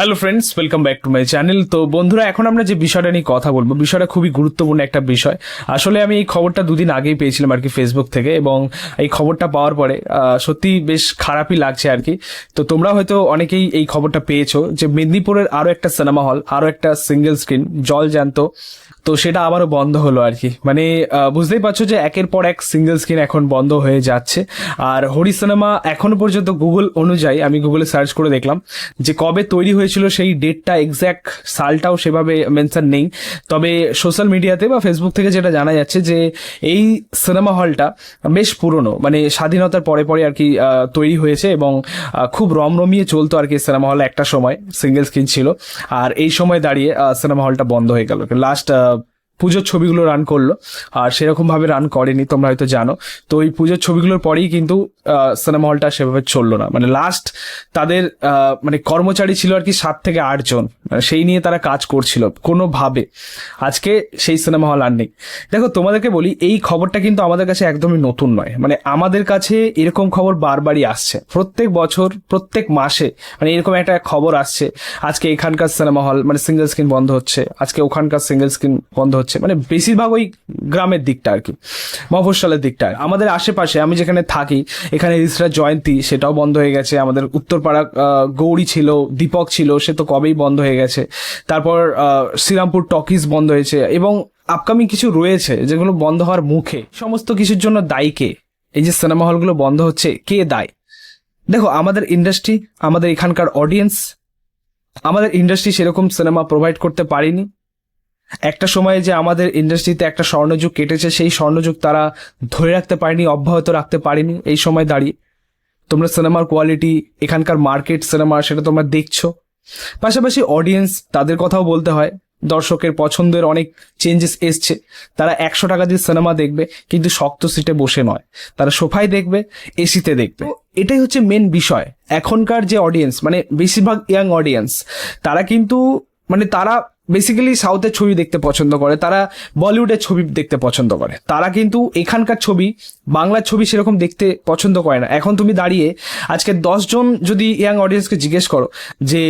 Hello friends, welcome back to my channel. তো বন্ধুরা, এখন আমরা যে বিষয়টা নিয়ে কথা বলবো, বিষয়টা খুবই গুরুত্বপূর্ণ একটা বিষয়। আসলে আমি এই খবরটা দুদিন আগেই পেয়েছিলাম আর কি ফেসবুক থেকে, এবং এই খবরটা পাওয়ার পরে সত্যি বেশ খারাপই লাগছে আর কি। তো তোমরা হয়তো অনেকেই এই খবরটা পেয়েছো যে মেদিনীপুরের আরও একটা সিনেমা হল, আরও একটা সিঙ্গেল স্ক্রিন জলজ্যান্ত, তো সেটা আবারও বন্ধ হলো আর কি। মানে বুঝতেই পারছো যে একের পর এক সিঙ্গেল স্ক্রিন এখন বন্ধ হয়ে যাচ্ছে। আর হরি সিনেমা এখনো পর্যন্ত গুগল অনুযায়ী, আমি গুগলে সার্চ করে দেখলাম যে কবে তৈরি হয়েছিল সেই ডেটটা, এক্স্যাক্ট সালটাও সেভাবে মেনশন নেই। তবে সোশ্যাল মিডিয়াতে বা ফেসবুক থেকে যেটা জানা যাচ্ছে যে এই সিনেমা হলটা বেশ পুরনো, মানে স্বাধীনতার পরে পরে আর কি তৈরি হয়েছে, এবং খুব রমরমিয়ে চলতো আর কি সিনেমা হল। একটা সময় সিঙ্গেল স্ক্রিন ছিল, আর এই সময় দাঁড়িয়ে সিনেমা হলটা বন্ধ হয়ে গেল। লাস্ট পুজোর ছবিগুলো রান করলো, আর সেরকমভাবে রান করেনি, তোমরা হয়তো জানো। তো ওই পুজোর ছবিগুলোর পরেই কিন্তু সিনেমা হলটা সেভাবে চললো না। মানে লাস্ট তাদের মানে কর্মচারী ছিল আর কি 7 থেকে 8 জন, সেই নিয়ে তারা কাজ করছিল কোনোভাবে। আজকে সেই সিনেমা হল আর নেই। দেখো, তোমাদেরকে বলি, এই খবরটা কিন্তু আমাদের কাছে একদমই নতুন নয়। মানে আমাদের কাছে এরকম খবর বারবারই আসছে, প্রত্যেক বছর প্রত্যেক মাসে মানে এরকম একটা খবর আসছে। আজকে এখানকার সিনেমা হল মানে সিঙ্গেল স্ক্রিন বন্ধ হচ্ছে, আজকে ওখানকার সিঙ্গেল স্ক্রিন বন্ধ হচ্ছে। মানে বেশিরভাগ ওই গ্রামের দিকটা আর কি, মফস্বলের দিকটা। আমাদের আশেপাশে আমি যেখানে থাকি, এখানে রিসরা জয়ন্তী, সেটাও বন্ধ হয়ে গেছে। আমাদের উত্তরপাড়া গৌরী ছিল, দীপক ছিল, সে তো কবেই বন্ধ হয়ে গেছে। তারপর শ্রীরামপুর টকিজ বন্ধ হয়েছে, এবং আপকামিং কিছু রয়েছে যেগুলো বন্ধ হওয়ার মুখে। সমস্ত কিছুর জন্য দায়ী কে? এই যে সিনেমা হলগুলো বন্ধ হচ্ছে, কে দায়? দেখো, আমাদের ইন্ডাস্ট্রি, আমাদের এখানকার অডিয়েন্স, আমাদের ইন্ডাস্ট্রি সেরকম সিনেমা প্রোভাইড করতে পারেনি। একটা সময়ে যে আমাদের ইন্ডাস্ট্রিতে একটা স্বর্ণযুগ কেটেছে, সেই স্বর্ণযুগ তারা ধরে রাখতে পারেনি, অব্যাহত রাখতে পারেনি। এই সময় দাঁড়িয়ে তোমরা সিনেমার কোয়ালিটি, এখানকার মার্কেট সিনেমা, সেটা তোমরা দেখছো। পাশাপাশি অডিয়েন্স, তাদের কথাও বলতে হয়। দর্শকের পছন্দের অনেক চেঞ্জেস এসছে। তারা 100 টাকা দিয়ে সিনেমা দেখবে, কিন্তু শক্ত সিটে বসে নয়, তারা সোফায় দেখবে, এসিতে দেখবে। এটাই হচ্ছে মেন বিষয়। এখনকার যে অডিয়েন্স, মানে বেশিরভাগ ইয়াং অডিয়েন্স, তারা কিন্তু মানে তারা বেসিক্যালি সাউথের ছবি দেখতে পছন্দ করে, তারা বলিউডের ছবি দেখতে পছন্দ করে। তারা কিন্তু এখানকার ছবি, বাংলার ছবি সেরকম দেখতে পছন্দ করে না। এখন তুমি দাঁড়িয়ে আজকে 10 জন যদি ইয়াং অডিয়েন্সকে জিজ্ঞেস করো যে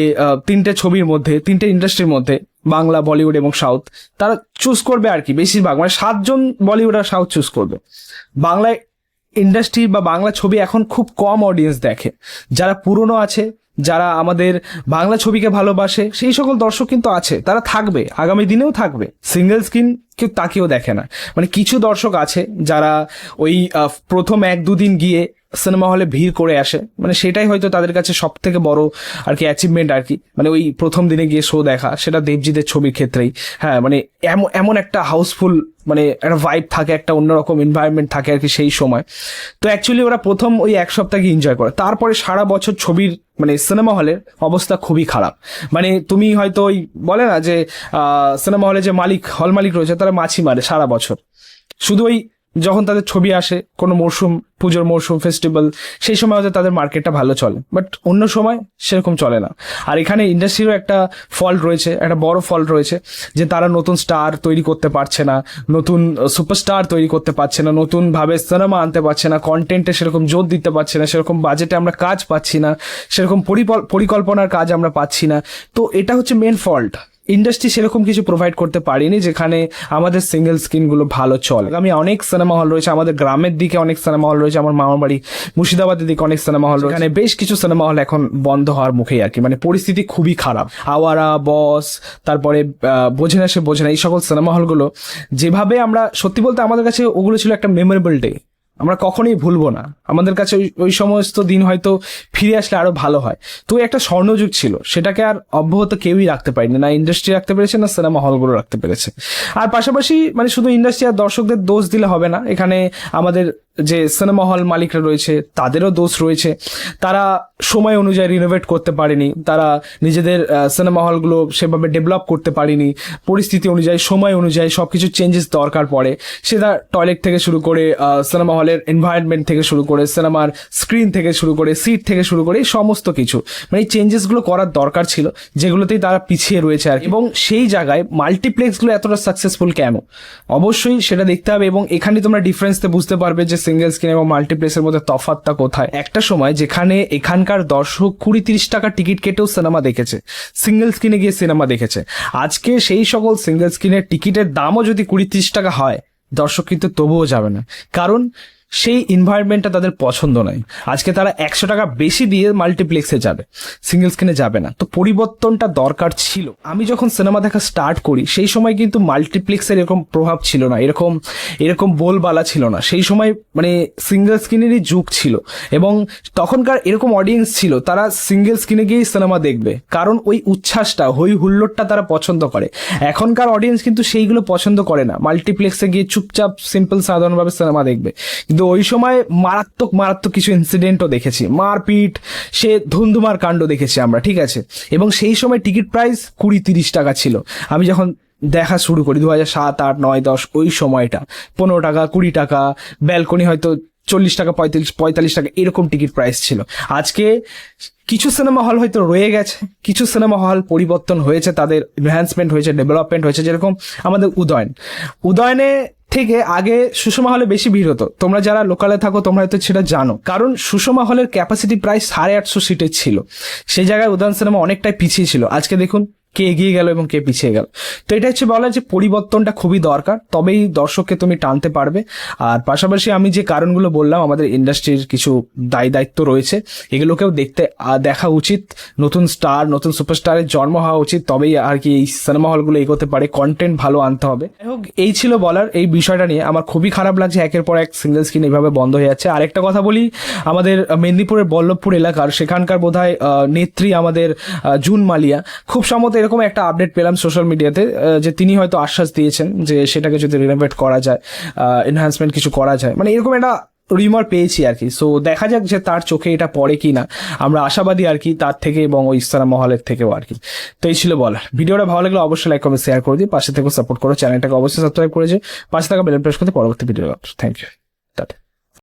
3টে ছবির মধ্যে, 3টে ইন্ডাস্ট্রির মধ্যে, বাংলা, বলিউড এবং সাউথ, তারা চুজ করবে আর কি বেশিরভাগ, মানে 7 জন বলিউড আর সাউথ চুজ করবে। বাংলায় ইন্ডাস্ট্রি বা বাংলা ছবি এখন খুব কম অডিয়েন্স দেখে। যারা পুরনো আছে, যারা আমাদের বাংলা ছবিকে ভালোবাসে, সেই সকল দর্শক কিন্তু আছে, তারা থাকবে, আগামী দিনেও থাকবে। সিঙ্গেল স্ক্রিন কেউ তাকেও দেখে না। মানে কিছু দর্শক আছে যারা ওই প্রথম 1-2 দিন গিয়ে সিনেমা হলে ভিড় করে আসে, মানে সেটাই হয়তো তাদের কাছে সব থেকে বড় আর কি অ্যাচিভমেন্ট আর কি। মানে ওই প্রথম দিনে গিয়ে শো দেখা, সেটা দেবজিতের ছবির ক্ষেত্রেই। হ্যাঁ, মানে এমন একটা হাউসফুল, মানে একটা ভাইব থাকে, একটা অন্যরকম এনভায়রনমেন্ট থাকে আর কি সেই সময়। তো অ্যাকচুয়ালি ওরা প্রথম ওই 1 সপ্তাহ গিয়ে এনজয় করে, তারপরে সারা বছর ছবির মানে সিনেমা হলের অবস্থা খুবই খারাপ। মানে তুমি হয়তো ওই বলে না যে সিনেমা হলে যে মালিক, হল মালিক রয়েছে, তারা মাছি মারে সারা বছর। শুধু ওই যখন তাদের ছবি আসে কোনো মরশুম, পুজোর মরশুম, ফেস্টিভ্যাল, সেই সময় হয়তো তাদের মার্কেটটা ভালো চলে, বাট অন্য সময় সেরকম চলে না। আর এখানে ইন্ডাস্ট্রিরও একটা ফল্ট রয়েছে, একটা বড় ফল্ট রয়েছে, যে তারা নতুন স্টার তৈরি করতে পারছে না, নতুন সুপারস্টার তৈরি করতে পারছে না, নতুনভাবে সিনেমা আনতে পারছে না, কন্টেন্টে সেরকম জোর দিতে পারছে না, সেরকম বাজেটে আমরা কাজ পাচ্ছি না, সেরকম পরিকল্পনার কাজ আমরা পাচ্ছি না। তো এটা হচ্ছে মেন ফল্ট। ইন্ডাস্ট্রি সেরকম কিছু প্রোভাইড করতে পারিনি যেখানে আমাদের সিঙ্গেল স্ক্রিনগুলো ভালো চলে। আমি অনেক সিনেমা হল রয়েছে, আমাদের গ্রামের দিকে অনেক সিনেমা হল রয়েছে, আমার মামার বাড়ি মুর্শিদাবাদের দিকে অনেক সিনেমা হল রয়েছে। এখানে বেশ কিছু সিনেমা হল এখন বন্ধ হওয়ার মুখেই আর কি। মানে পরিস্থিতি খুবই খারাপ। আওয়ারা, বস, তারপরে বোঝে না সে বোঝে না, এই সকল সিনেমা হলগুলো যেভাবে আমরা, সত্যি বলতে আমাদের কাছে ওগুলো ছিল একটা মেমোরেবল ডে। আমরা কখনোই ভুলবো না। আমাদের কাছে ওই সমস্ত দিন হয়তো ফিরে আসলে আরো ভালো হয়। তো একটা স্বর্ণযুগ ছিল, সেটাকে আর অব্যাহত কেউই রাখতে পারেনি, না ইন্ডাস্ট্রি রাখতে পেরেছে, না সিনেমা হলগুলো রাখতে পেরেছে। আর পাশাপাশি মানে শুধু ইন্ডাস্ট্রি আর দর্শকদের দোষ দিলে হবে না, এখানে আমাদের যে সিনেমা হল মালিকরা রয়েছে তাদেরও দোষ রয়েছে। তারা সময় অনুযায়ী রিনোভেট করতে পারেনি, তারা নিজেদের সিনেমা হলগুলো সেভাবে ডেভেলপ করতে পারেনি। পরিস্থিতি অনুযায়ী, সময় অনুযায়ী সবকিছু চেঞ্জেস দরকার পড়ে। সেটা টয়লেট থেকে শুরু করে, সিনেমা হলের এনভায়রনমেন্ট থেকে শুরু করে, সিনেমার স্ক্রিন থেকে শুরু করে, সিট থেকে শুরু করে, এই সমস্ত কিছু মানে এই চেঞ্জেসগুলো করার দরকার ছিল, যেগুলোতেই তারা পিছিয়ে রয়েছে আর। এবং সেই জায়গায় মাল্টিপ্লেক্সগুলো এতটা সাকসেসফুল কেন, অবশ্যই সেটা দেখতে হবে। এবং এখানে তোমরা ডিফারেন্সটা বুঝতে পারবে যে সিঙ্গেল স্ক্রিন এবং মাল্টিপ্লেক্সের মধ্যে তফাৎটা কোথায়। একটা সময় যেখানে এখানকার দর্শক 20-30 টাকা টিকিট কেটেও সিনেমা দেখেছে, সিঙ্গেল স্ক্রিনে গিয়ে সিনেমা দেখেছে। আজকে সেই সকল সিঙ্গেল স্ক্রিনের টিকিটের দামও যদি 20-30 টাকা হয়, দর্শক কিন্তু তবুও যাবে না, কারণ সেই এনভায়রনমেন্টটা তাদের পছন্দ নয়। আজকে তারা 100 টাকা বেশি দিয়ে মাল্টিপ্লেক্সে যাবে, সিঙ্গেল স্ক্রিনে যাবে না। তো পরিবর্তনটা দরকার ছিল। আমি যখন সিনেমা দেখা স্টার্ট করি সেই সময় কিন্তু মাল্টিপ্লেক্সের এরকম প্রভাব ছিল না, এরকম বোলবালা ছিল না। সেই সময় মানে সিঙ্গেল স্ক্রিনেরই যুগ ছিল, এবং তখনকার এরকম অডিয়েন্স ছিল, তারা সিঙ্গেল স্ক্রিনে গিয়েই সিনেমা দেখবে, কারণ ওই উচ্ছ্বাসটা, হই হুল্লোড়টা তারা পছন্দ করে। এখনকার অডিয়েন্স কিন্তু সেইগুলো পছন্দ করে না, মাল্টিপ্লেক্সে গিয়ে চুপচাপ সিম্পল সাধারণভাবে সিনেমা দেখবে। কিন্তু ওই সময় মারাত্মক কিছু ইনসিডেন্টও দেখেছি, মারপিট, সে ধুমধুমার কাণ্ড দেখেছি আমরা, ঠিক আছে। এবং সেই সময় টিকিট প্রাইস 20-30 টাকা ছিল। আমি যখন দেখা শুরু করি 2007, 8, 9, 10 ওই সময়টা 15 টাকা, 20 টাকা, ব্যালকনি হয়তো 40 টাকা, 45 টাকা এরকম টিকিট প্রাইস ছিল। আজকে কিছু সিনেমা হল হয়তো রয়ে গেছে, কিছু সিনেমা হল পরিবর্তন হয়েছে, তাদের এনহ্যান্সমেন্ট হয়েছে, ডেভেলপমেন্ট হয়েছে। যেরকম আমাদের উদয়নে থেকে আগে সুষমা হলে বেশি ভিড় হতো। তোমরা যারা লোকালে থাকো তোমরা হয়তো সেটা জানো, কারণ সুষমা হলের ক্যাপাসিটি প্রায় 850 সিটের ছিল। সেই জায়গায় উদয়ন সিনেমা অনেকটাই পিছিয়ে ছিল। আজকে দেখুন কে এগিয়ে গেল এবং কে পিছিয়ে গেল। তো এটা হচ্ছে বলা যে পরিবর্তনটা খুবই দরকার, তবেই দর্শককে তুমি টানতে পারবে। আর পাশাপাশি আমি যে কারণগুলো বললাম, আমাদের ইন্ডাস্ট্রির কিছু দায়িত্ব রয়েছে, এগুলোকেও দেখা উচিত। নতুন স্টার, নতুন সুপারস্টারের জন্ম হওয়া উচিত, তবেই আর কি এই সিনেমা হলগুলো এগোতে পারে। কন্টেন্ট ভালো আনতে হবে। যাই হোক, এই ছিল বলার এই বিষয়টা নিয়ে। আমার খুবই খারাপ লাগছে একের পর এক সিঙ্গেল স্ক্রিন এইভাবে বন্ধ হয়ে যাচ্ছে। আরেকটা কথা বলি, আমাদের মেদিনীপুরের বল্লভপুর এলাকার সেখানকার বোধহয় নেত্রী আমাদের জুন মালিয়া, খুব সম্ভবত এরকম একটা আপডেট পেলাম সোশ্যাল মিডিয়াতে, যে তিনি হয়তো আশ্বাস দিয়েছেন যে সেটাকে যদি রিনোভেট করা যায়, এনহ্যান্সমেন্ট কিছু করা যায়, মানে এরকম একটা রিমার পেয়েছি আর কি। সো দেখা যাক যে তার চোখে এটা পড়ে কি না। আমরা আশাবাদী আর কি তার থেকে এবং ওই সিনেমা হলের থেকেও আর কি। তো এই ছিল বলার। ভিডিওটা ভালো লাগলে অবশ্যই লাইক কমেন্ট শেয়ার করে দিই, পাশে থেকে সাপোর্ট করো, চ্যানেলটাকে অবশ্যই সাবস্ক্রাইব করেছে, পাশে থাকা বেল প্রেস করতে পরবর্তী ভিডিও। Thank you.